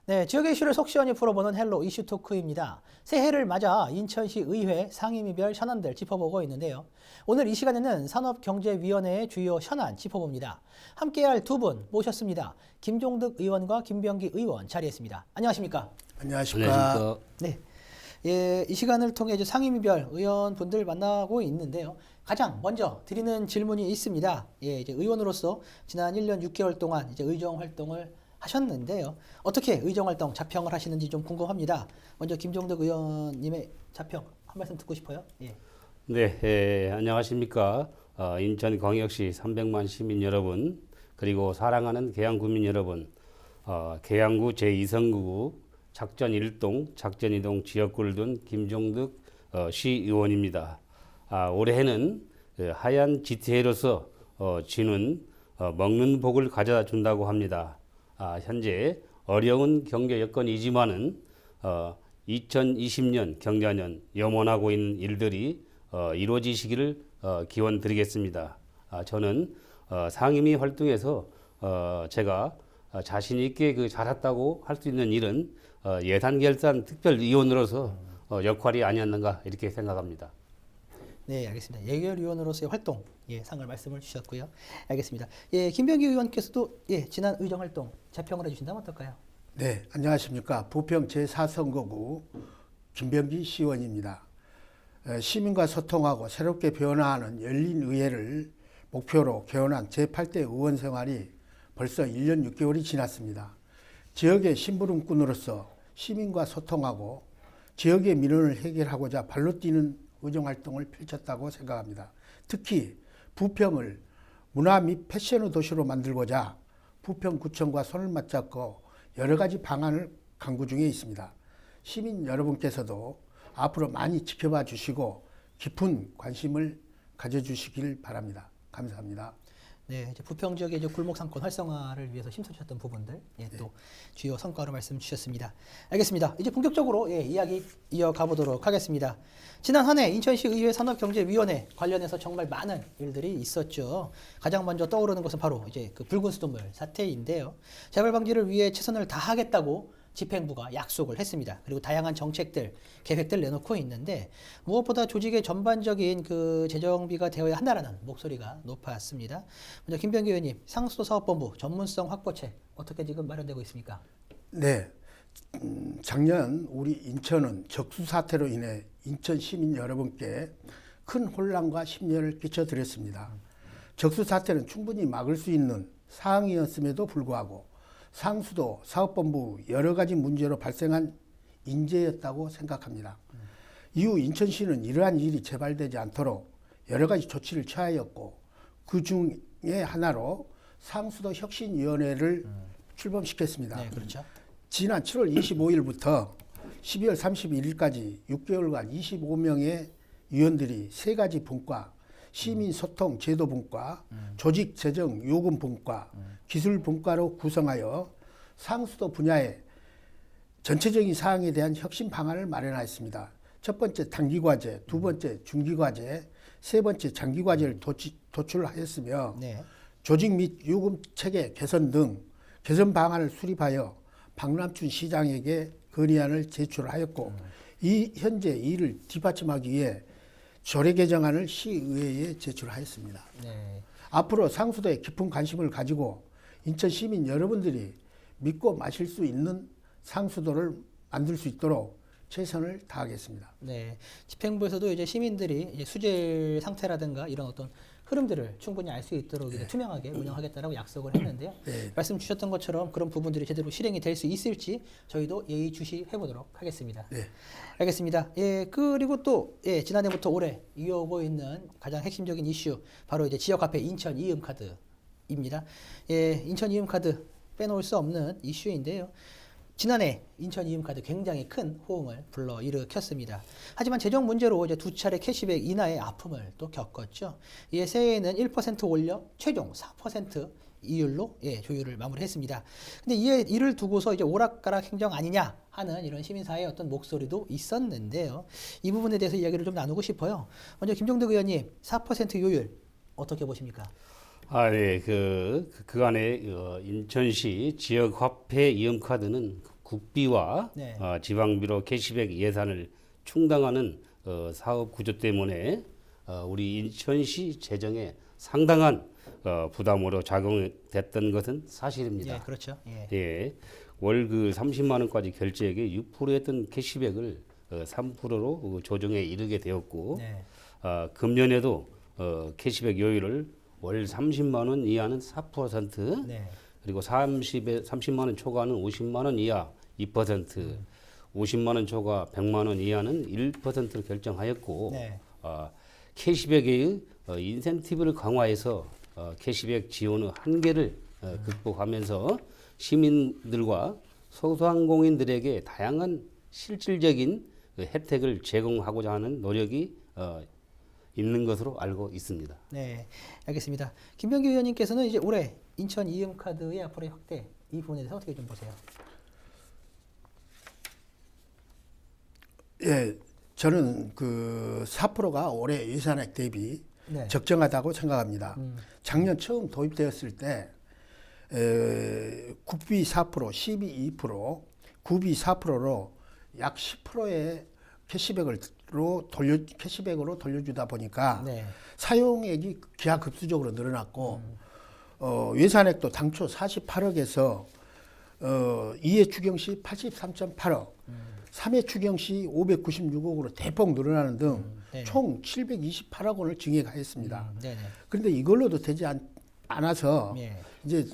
네, 지역의 이슈를 속 시원히 풀어보는 헬로 이슈 토크입니다. 새해를 맞아 인천시 의회 상임위별 현안들 짚어보고 있는데요. 오늘 이 시간에는 산업경제위원회의 주요 현안 짚어봅니다. 함께할 두 분 모셨습니다. 김종득 의원과 김병기 의원 자리했습니다. 안녕하십니까? 안녕하십니까. 네, 이 시간을 통해 이제 상임위별 의원분들 만나고 있는데요. 가장 먼저 드리는 질문이 있습니다. 이제 의원으로서 지난 1년 6개월 동안 이제 의정 활동을 하셨는데요. 어떻게 의정 활동 자평을 하시는지 좀 궁금합니다. 먼저 김종득 의원님의 자평 한 말씀 듣고 싶어요. 네, 안녕하십니까. 인천광역시 300만 시민 여러분, 그리고 사랑하는 계양구민 여러분, 계양구 제2선구구 작전 1동, 작전 2동 지역구를 둔 김종득 시의원입니다. 올해는 하얀 지태해로서 쥐는 먹는 복을 가져다 준다고 합니다. 현재 어려운 경제 여건이지만은 2020년 경자년 염원하고 있는 일들이 이루어지시기를 기원 드리겠습니다. 저는 상임위 활동에서 제가 자신 있게 잘했다고 할 수 있는 일은 예산 결산 특별위원으로서 역할이 아니었는가 이렇게 생각합니다. 네, 알겠습니다. 예결위원으로서의 활동, 상을 말씀을 주셨고요. 알겠습니다. 김병기 의원께서도 지난 의정 활동 자평을 해주신다면 어떨까요? 네, 안녕하십니까. 부평 제4선거구 김병기 시의원입니다. 시민과 소통하고 새롭게 변화하는 열린 의회를 목표로 개원한 제8대 의원 생활이 벌써 1년 6개월이 지났습니다. 지역의 심부름꾼으로서 시민과 소통하고 지역의 민원을 해결하고자 발로 뛰는 의정활동을 펼쳤다고 생각합니다. 특히 부평을 문화 및 패션의 도시로 만들고자 부평구청과 손을 맞잡고 여러 가지 방안을 강구 중에 있습니다. 시민 여러분께서도 앞으로 많이 지켜봐 주시고 깊은 관심을 가져주시길 바랍니다. 감사합니다. 네, 이제 부평 지역의 이제 골목 상권 활성화를 위해서 힘써주셨던 부분들, 또 주요 성과로 말씀 주셨습니다. 알겠습니다. 이제 본격적으로 이야기 이어가 보도록 하겠습니다. 지난 한 해 인천시 의회 산업경제위원회 관련해서 정말 많은 일들이 있었죠. 가장 먼저 떠오르는 것은 바로 이제 그 붉은 수돗물 사태인데요. 재발 방지를 위해 최선을 다하겠다고 집행부가 약속을 했습니다. 그리고 다양한 정책들, 계획들 내놓고 있는데 무엇보다 조직의 전반적인 그 재정비가 되어야 한다라는 목소리가 높았습니다. 먼저 김병기 의원님, 상수도 사업본부 전문성 확보책 어떻게 지금 마련되고 있습니까? 네, 작년 우리 인천은 적수 사태로 인해 인천 시민 여러분께 큰 혼란과 심려를 끼쳐드렸습니다. 적수 사태는 충분히 막을 수 있는 사항이었음에도 불구하고 상수도 사업본부 여러 가지 문제로 발생한 인재였다고 생각합니다. 이후 인천시는 이러한 일이 재발되지 않도록 여러 가지 조치를 취하였고 그 중에 하나로 상수도 혁신위원회를 출범시켰습니다. 네, 그렇죠. 지난 7월 25일부터 12월 31일까지 6개월간 25명의 위원들이 세 가지 분과 시민소통 제도 분과 조직 재정 요금 분과 기술 분과로 구성하여 상수도 분야의 전체적인 사항에 대한 혁신 방안을 마련하였습니다. 첫 번째 단기과제, 두 번째 중기과제, 세 번째 장기과제를 도출하였으며 조직 및 요금 체계 개선 등 개선 방안을 수립하여 박남춘 시장에게 건의안을 제출하였고 현재 이를 뒷받침하기 위해 조례 개정안을 시의회에 제출하였습니다. 네. 앞으로 상수도에 깊은 관심을 가지고 인천 시민 여러분들이 믿고 마실 수 있는 상수도를 만들 수 있도록 최선을 다하겠습니다. 네, 집행부에서도 이제 시민들이 이제 수질 상태라든가 이런 어떤 흐름들을 충분히 알 수 있도록 이제 투명하게 운영하겠다라고 약속을 했는데요. 말씀 주셨던 것처럼 그런 부분들이 제대로 실행이 될 수 있을지 저희도 예의주시해 보도록 하겠습니다. 네. 알겠습니다. 그리고 또 지난해부터 올해 이어오고 있는 가장 핵심적인 이슈 바로 이제 지역화폐 인천 이음카드입니다. 인천 이음카드 빼놓을 수 없는 이슈인데요. 지난해 인천 이음카드 굉장히 큰 호응을 불러일으켰습니다. 하지만 재정 문제로 이제 두 차례 캐시백 인하의 아픔을 또 겪었죠. 이에 새해에는 1% 올려 최종 4% 이율로 조율을 마무리했습니다. 근데 이를 두고서 이제 오락가락 행정 아니냐 하는 이런 시민사회의 어떤 목소리도 있었는데요. 이 부분에 대해서 이야기를 좀 나누고 싶어요. 먼저 김종득 의원님, 4% 요율 어떻게 보십니까? 네, 그간에 인천시 지역화폐 이음카드는 국비와 네. 지방비로 캐시백 예산을 충당하는 사업 구조 때문에 우리 인천시 재정에 상당한 부담으로 작용됐던 것은 사실입니다. 예, 그렇죠. 예. 예, 월 그 30만 원까지 결제액의 6%였던 캐시백을 3%로 조정에 이르게 되었고 네. 금년에도 캐시백 요율을 월 30만 원 이하는 4%, 네. 그리고 30만 원 초과는 50만 원 이하 2%, 50만 원 초과 100만 원 이하는 1%를 결정하였고 네. 캐시백의 인센티브를 강화해서 캐시백 지원의 한계를 극복하면서 시민들과 소상공인들에게 다양한 실질적인 그 혜택을 제공하고자 하는 노력이 있는 것으로 알고 있습니다. 네, 알겠습니다. 김병기 의원님께서는 이제 올해 인천 이음카드의 앞으로의 확대 이 부분에 대해서 어떻게 좀 보세요? 예, 저는 그 4%가 올해 예산액 대비 네. 적정하다고 생각합니다. 작년 처음 도입되었을 때 국비 4%, 시비 2%, 구비 4%로 약 10%의 캐시백으로 돌려주다 보니까 네. 사용액이 기하급수적으로 늘어났고 예산액도 당초 48억에서 2회 추경 시 83.8억, 3회 추경 시 596억으로 대폭 늘어나는 등 네네. 총 728억 원을 증액하였습니다. 네네. 그런데 이걸로도 되지 않아서 예. 이제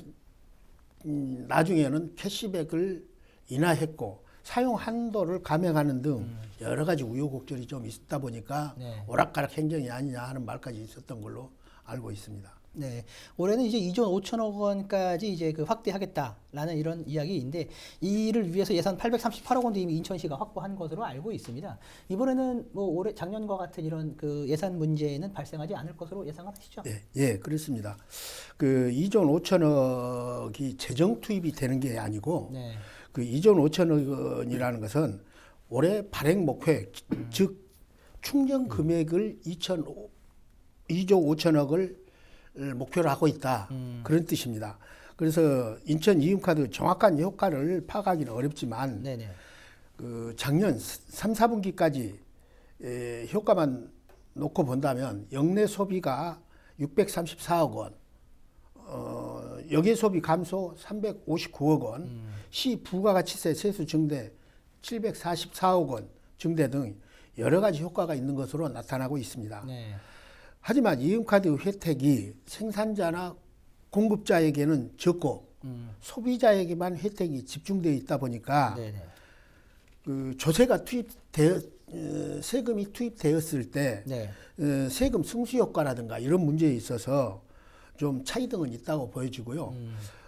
나중에는 캐시백을 인하했고 사용 한도를 감행하는 등 여러 가지 우여곡절이 좀 있다 보니까 네. 오락가락 행정이 아니냐 하는 말까지 있었던 걸로 알고 있습니다. 네. 올해는 이제 2조 5천억 원까지 이제 그 확대하겠다라는 이런 이야기인데 이를 위해서 예산 838억 원도 이미 인천시가 확보한 것으로 알고 있습니다. 이번에는 뭐 올해 작년과 같은 이런 그 예산 문제는 발생하지 않을 것으로 예상을 하시죠? 예, 예, 그렇습니다. 그 2조 5천억이 재정 투입이 되는 게 아니고 네. 그 2조 5천억 원이라는 것은 올해 발행 목표액, 즉 충전 금액을 2조 5천억을 목표로 하고 있다. 그런 뜻입니다. 그래서 인천 이음카드 정확한 효과를 파악하기는 어렵지만 네네. 그 작년 3, 4분기까지 효과만 놓고 본다면 역내 소비가 634억 원, 역외 소비 감소 359억 원, 시 부가가치세 세수 증대 744억 원 증대 등 여러 가지 효과가 있는 것으로 나타나고 있습니다. 네. 하지만 이음카드 혜택이 생산자나 공급자에게는 적고 소비자에게만 혜택이 집중되어 있다 보니까 네네. 그 조세가 세금이 투입되었을 때 네. 세금 승수 효과라든가 이런 문제에 있어서 좀 차이등은 있다고 보여지고요.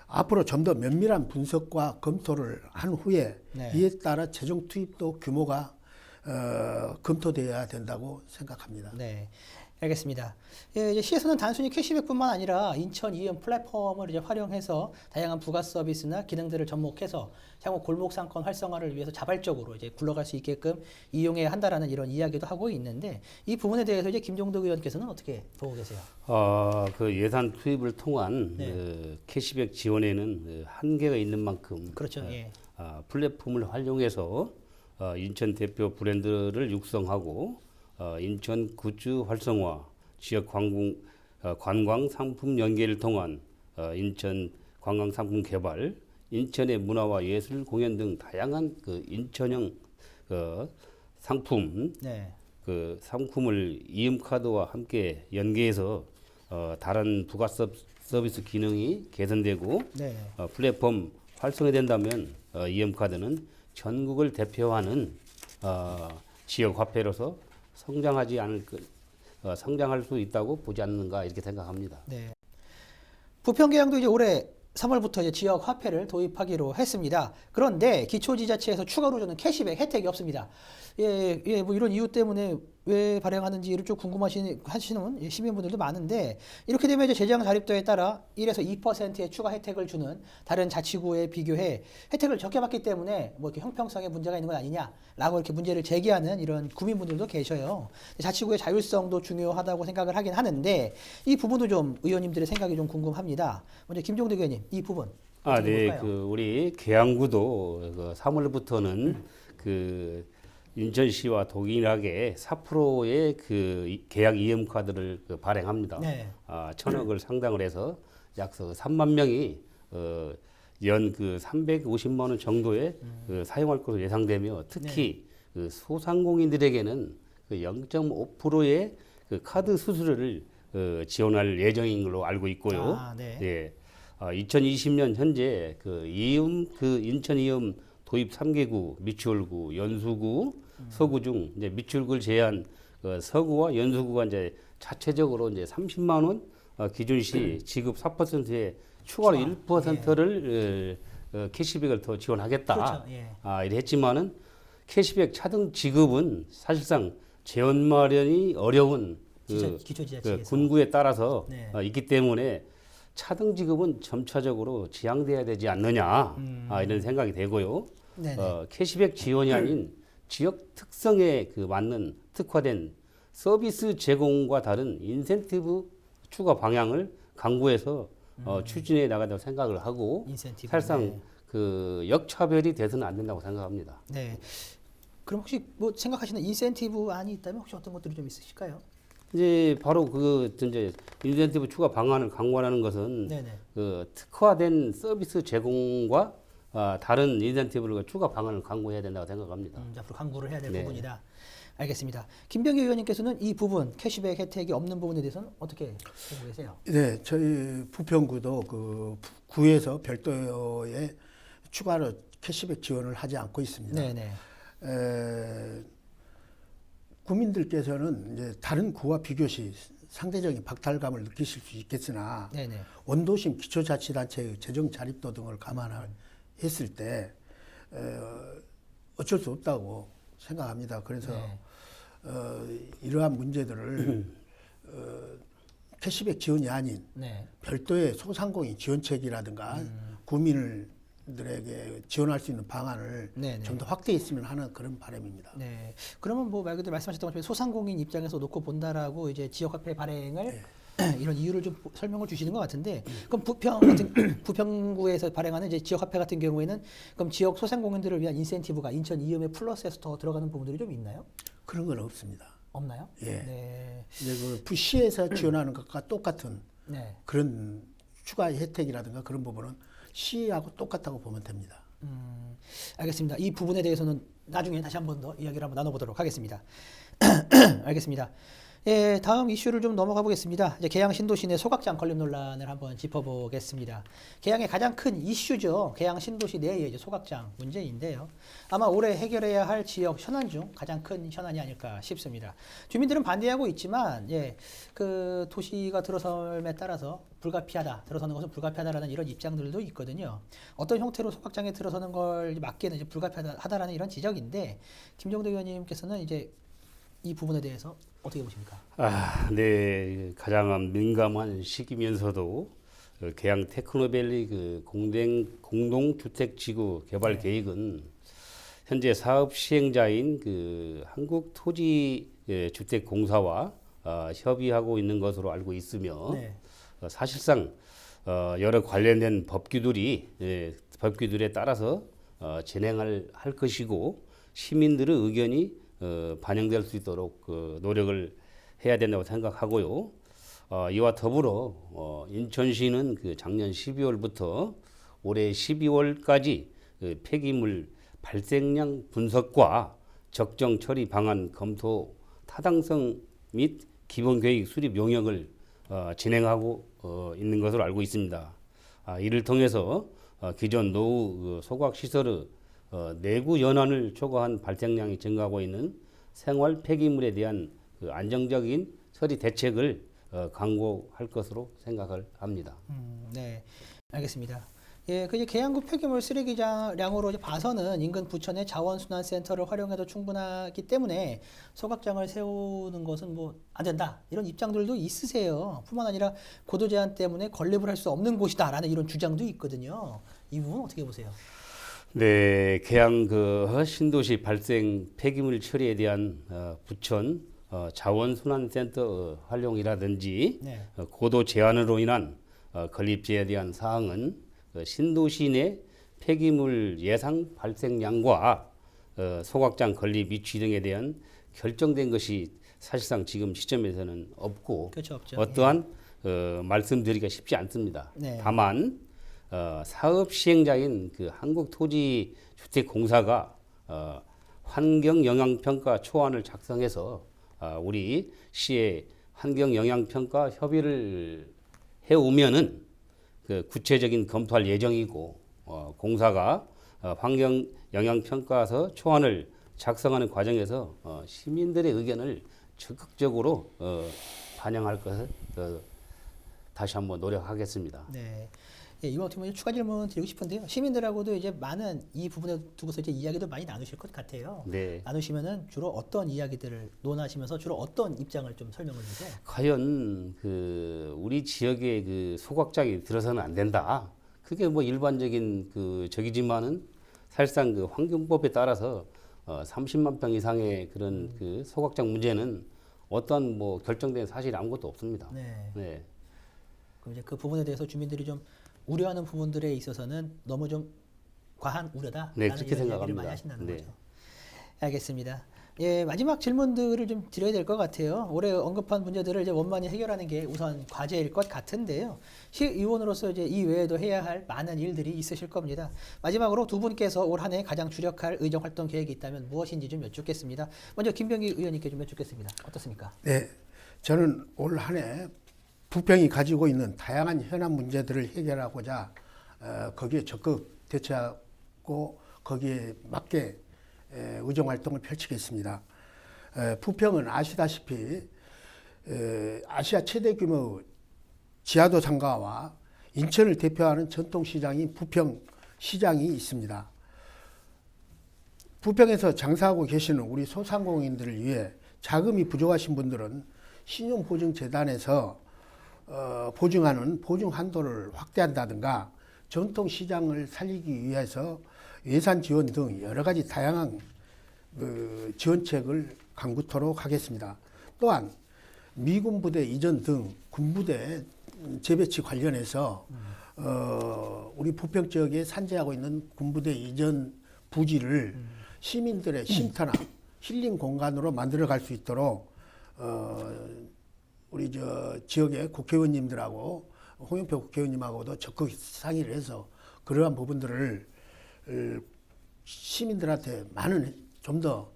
앞으로 좀 더 면밀한 분석과 검토를 한 후에 네. 이에 따라 재정 투입도 규모가 검토되어야 된다고 생각합니다. 네. 알겠습니다. 예, 이제 시에서는 단순히 캐시백뿐만 아니라 인천 이음 플랫폼을 이제 활용해서 다양한 부가 서비스나 기능들을 접목해서 향후 골목 상권 활성화를 위해서 자발적으로 이제 굴러갈 수 있게끔 이용해야 한다라는 이런 이야기도 하고 있는데 이 부분에 대해서 이제 김종덕 의원께서는 어떻게 보고 계세요? 그 예산 투입을 통한 네. 캐시백 지원에는 한계가 있는 만큼 그렇죠. 예. 플랫폼을 활용해서 인천 대표 브랜드를 육성하고 인천 굿즈 활성화, 지역 관광 상품 연계를 통한 인천 관광 상품 개발, 인천의 문화와 예술 공연 등 다양한 그 인천형 상품 네. 그 상품을 이음카드와 함께 연계해서 다른 부가 서비스 기능이 개선되고 네. 플랫폼 활성화된다면 이음카드는 전국을 대표하는 지역 화폐로서 성장할 수 있다고 보지 않는가 이렇게 생각합니다. 네. 부평계양도 이제 올해 3월부터 이제 지역 화폐를 도입하기로 했습니다. 그런데 기초지자체에서 추가로 주는 캐시백 혜택이 없습니다. 예, 뭐 이런 이유 때문에 왜 발행하는지를 좀 궁금하시는 시민분들도 많은데 이렇게 되면 이제 재정 자립도에 따라 1에서 2%의 추가 혜택을 주는 다른 자치구에 비교해 혜택을 적게 받기 때문에 뭐 이렇게 형평성에 문제가 있는 건 아니냐라고 이렇게 문제를 제기하는 이런 구민분들도 계셔요. 자치구의 자율성도 중요하다고 생각을 하긴 하는데 이 부분도 좀 의원님들의 생각이 좀 궁금합니다. 먼저 김종대 의원님 이 부분. 어떻게 네, 볼까요? 그 우리 계양구도 그 3월부터는 그 인천시와 동일하게 4%의 그 계약 이음 카드를 그 발행합니다. 네. 천억을 상당을 해서 약 3만 명이 연 그 350만 원 정도의 그 사용할 것으로 예상되며 특히 그 소상공인들에게는 그 0.5%의 그 카드 수수료를 지원할 예정인 걸로 알고 있고요. 네. 예. 2020년 현재 그 인천 이음 도입 3개구, 미추홀구, 연수구, 서구 중 이제 미추홀구를 제한 그 서구와 연수구가 이제 자체적으로 이제 30만 원 기준 시 지급 4%의 추가로 1%를 캐시백을 더 지원하겠다. 그렇죠. 예. 이래 했지만은 캐시백 차등 지급은 사실상 재원 마련이 어려운 기초 지자체에서. 군구에 따라서 네. 있기 때문에 차등 지급은 점차적으로 지양돼야 되지 않느냐 이런 생각이 되고요. 네네. 캐시백 지원이 아닌 지역 특성에 그 맞는 특화된 서비스 제공과 다른 인센티브 추가 방향을 강구해서 추진해 나간다고 생각을 하고 인센티브. 사실상 네. 그 역차별이 돼서는 안 된다고 생각합니다. 네. 그럼 혹시 뭐 생각하시는 인센티브 안이 있다면 혹시 어떤 것들이 좀 있으실까요? 이제 바로 그 이제 인센티브 추가 방안을 강구하는 것은 네네. 그 특화된 서비스 제공과 다른 인센티브를 추가 방안을 강구해야 된다고 생각합니다. 앞으로 강구를 해야 될 네. 부분이다. 알겠습니다. 김병기 의원님께서는 이 부분 캐시백 혜택이 없는 부분에 대해서는 어떻게 보고 계세요? 네, 저희 부평구도 그 구에서 별도의 추가로 캐시백 지원을 하지 않고 있습니다. 네네. 구민들께서는 이제 다른 구와 비교시 상대적인 박탈감을 느끼실 수 있겠으나 네네. 원도심 기초자치단체의 재정 자립도 등을 감안했을 때 어쩔 수 없다고 생각합니다. 그래서 네. 이러한 문제들을 캐시백 지원이 아닌 네. 별도의 소상공인 지원책이라든가 구민들에게 지원할 수 있는 방안을 네네. 좀 더 확대했으면 하는 그런 바람입니다. 네. 그러면 뭐 말 그대로 말씀하셨던 것처럼 소상공인 입장에서 놓고 본다라고 이제 지역화폐 발행을 이런 이유를 좀 설명을 주시는 것 같은데 그럼 부평구에서 발행하는 이제 지역화폐 같은 경우에는 그럼 지역 소상공인들을 위한 인센티브가 인천 이음에 플러스해서 더 들어가는 부분들이 좀 있나요? 그런 건 없습니다. 없나요? 예. 네. 이제 그 부시에서 지원하는 것과 똑같은 네. 그런 추가 혜택이라든가 그런 부분은 시하고 똑같다고 보면 됩니다. 알겠습니다. 이 부분에 대해서는 나중에 다시 한 번 더 이야기를 한번 나눠보도록 하겠습니다. 알겠습니다. 예, 다음 이슈를 좀 넘어가 보겠습니다. 이제 계양 신도시 내 소각장 건립 논란을 한번 짚어보겠습니다. 계양의 가장 큰 이슈죠. 계양 신도시 내의 이제 소각장 문제인데요. 아마 올해 해결해야 할 지역 현안 중 가장 큰 현안이 아닐까 싶습니다. 주민들은 반대하고 있지만, 예, 그 도시가 들어섬에 따라서 불가피하다, 들어서는 것은 불가피하다라는 이런 입장들도 있거든요. 어떤 형태로 소각장에 들어서는 걸 막기에는 이제 불가피하다라는 이런 지적인데, 김정도 의원님께서는 이제 이 부분에 대해서 어떻게 보십니까? 네, 가장 민감한 시기면서도 그 계양 테크노밸리 그 공동주택지구 개발 계획은 현재 사업 시행자인 그 한국토지주택공사와 협의하고 있는 것으로 알고 있으며 네. 사실상 여러 관련된 법규들에 따라서 진행할 것이고 시민들의 의견이 반영될 수 있도록 노력을 해야 된다고 생각하고요. 이와 더불어 인천시는 그 작년 12월부터 올해 12월까지 그 폐기물 발생량 분석과 적정 처리 방안 검토 타당성 및 기본계획 수립 용역을 진행하고 있는 것으로 알고 있습니다. 이를 통해서 기존 노후 소각 시설의 내구 연한을 초과한 발생량이 증가하고 있는 생활 폐기물에 대한 그 안정적인 처리 대책을 강구할 것으로 생각을 합니다. 네, 알겠습니다. 예, 그 이제 계양구 폐기물 쓰레기량으로 이제 봐서는 인근 부천의 자원순환센터를 활용해도 충분하기 때문에 소각장을 세우는 것은 뭐 안 된다 이런 입장들도 있으세요. 뿐만 아니라 고도 제한 때문에 건립을 할 수 없는 곳이다라는 이런 주장도 있거든요. 이 부분 어떻게 보세요? 네, 계양 그 신도시 발생 폐기물 처리에 대한 부천 자원순환센터 활용이라든지 네. 고도 제한으로 인한 건립지에 대한 사항은 신도시 내 폐기물 예상 발생량과 소각장 건립 위치 등에 대한 결정된 것이 사실상 지금 시점에서는 없고 그렇죠, 없죠. 어떠한 말씀드리기가 쉽지 않습니다. 네. 다만 사업 시행자인 그 한국토지주택공사가 환경영향평가 초안을 작성해서 우리 시에 환경영향평가 협의를 해오면은 그 구체적인 검토할 예정이고 공사가 환경영향평가서 초안을 작성하는 과정에서 시민들의 의견을 적극적으로 반영할 것을 다시 한번 노력하겠습니다. 네. 예, 이번 어떻게 보면 추가 질문 드리고 싶은데요. 시민들하고도 이제 많은 이 부분에 두고서 이제 이야기도 많이 나누실 것 같아요. 네. 나누시면은 주로 어떤 이야기들을 논하시면서 주로 어떤 입장을 좀 설명을 주세요. 과연 그 우리 지역에 그 소각장이 들어서는 안 된다. 그게 뭐 일반적인 그 적이지만은 사실상 그 환경법에 따라서 30만 평 이상의 그런 그 소각장 문제는 어떤 뭐 결정된 사실이 아무것도 없습니다. 네. 네. 그럼 이제 그 부분에 대해서 주민들이 좀 우려하는 부분들에 있어서는 너무 좀 과한 우려다. 네, 그렇게 이야기를 생각합니다. 많이 하신다는 네. 거죠. 알겠습니다. 예, 마지막 질문들을 좀 드려야 될 것 같아요. 올해 언급한 문제들을 이제 원만히 해결하는 게 우선 과제일 것 같은데요. 시의원으로서 이제 이 외에도 해야 할 많은 일들이 있으실 겁니다. 마지막으로 두 분께서 올 한 해 가장 주력할 의정 활동 계획이 있다면 무엇인지 좀 여쭙겠습니다. 먼저 김병기 의원님께 좀 여쭙겠습니다. 어떻습니까? 네, 저는 올 한 해 부평이 가지고 있는 다양한 현안 문제들을 해결하고자 거기에 적극 대처하고 거기에 맞게 의정 활동을 펼치겠습니다. 부평은 아시다시피 아시아 최대 규모 지하도 상가와 인천을 대표하는 전통시장인 부평시장이 있습니다. 부평에서 장사하고 계시는 우리 소상공인들을 위해 자금이 부족하신 분들은 신용보증재단에서 보증하는 보증 한도를 확대한다든가 전통시장을 살리기 위해서 예산 지원 등 여러 가지 다양한 지원책을 강구토록 하겠습니다. 또한 미군 부대 이전 등 군부대 재배치 관련해서 우리 부평 지역에 산재하고 있는 군부대 이전 부지를 시민들의 쉼터나 힐링 공간으로 만들어갈 수 있도록 우리 지역의 국회의원님들하고 홍영표 국회의원님하고도 적극 상의를 해서 그러한 부분들을 시민들한테 많은 좀 더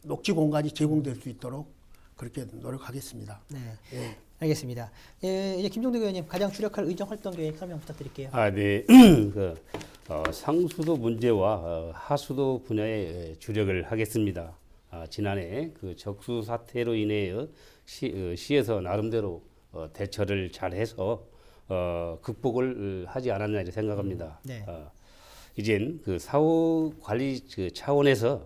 녹지 공간이 제공될 수 있도록 그렇게 노력하겠습니다. 네. 예. 알겠습니다. 예, 이제 김종대 의원님 가장 주력할 의정 활동 계획 설명 부탁드릴게요. 네. 상수도 문제와 하수도 분야에 주력을 하겠습니다. 지난해 그 적수 사태로 인해 시에서 나름대로 대처를 잘해서 극복을 하지 않았나 이렇게 생각합니다. 네. 이젠 그 사후 관리 그 차원에서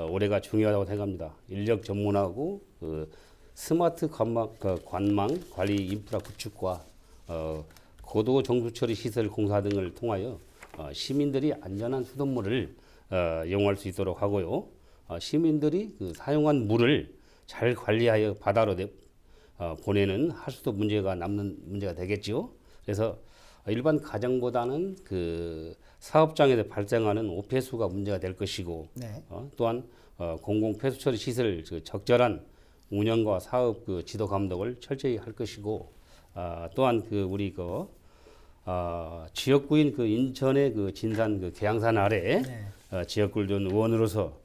올해가 중요하다고 생각합니다. 인력 전문화하고 그 스마트 관망 관리 인프라 구축과 고도 정수 처리 시설 공사 등을 통하여 시민들이 안전한 수돗물을 이용할 수 있도록 하고요. 시민들이 그 사용한 물을 잘 관리하여 바다로 보내는 하수도 문제가 남는 문제가 되겠죠. 그래서 일반 가정보다는 그 사업장에서 발생하는 오폐수가 문제가 될 것이고, 네. 또한 공공 폐수 처리 시설 그 적절한 운영과 사업 그 지도 감독을 철저히 할 것이고, 또한 그 우리 그 지역구인 그 인천의 그 진산 그 계양산 아래 네. 지역구전 의원으로서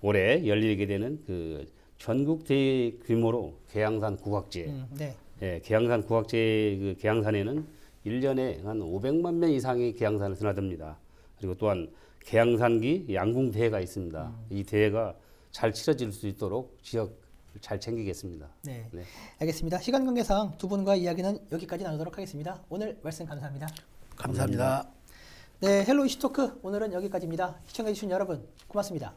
올해 열리게 되는 그 전국 대규모로 계양산 국악제, 네. 예, 계양산 국악제 그 계양산에는 1년에 한 500만 명 이상이 계양산을 드나듭니다. 그리고 또한 계양산기 양궁 대회가 있습니다. 이 대회가 잘 치러질 수 있도록 지역 잘 챙기겠습니다. 네. 네. 알겠습니다. 시간 관계상 두 분과 이야기는 여기까지 나누도록 하겠습니다. 오늘 말씀 감사합니다. 감사합니다. 네, 헬로 이슈토크 오늘은 여기까지입니다. 시청해주신 여러분 고맙습니다.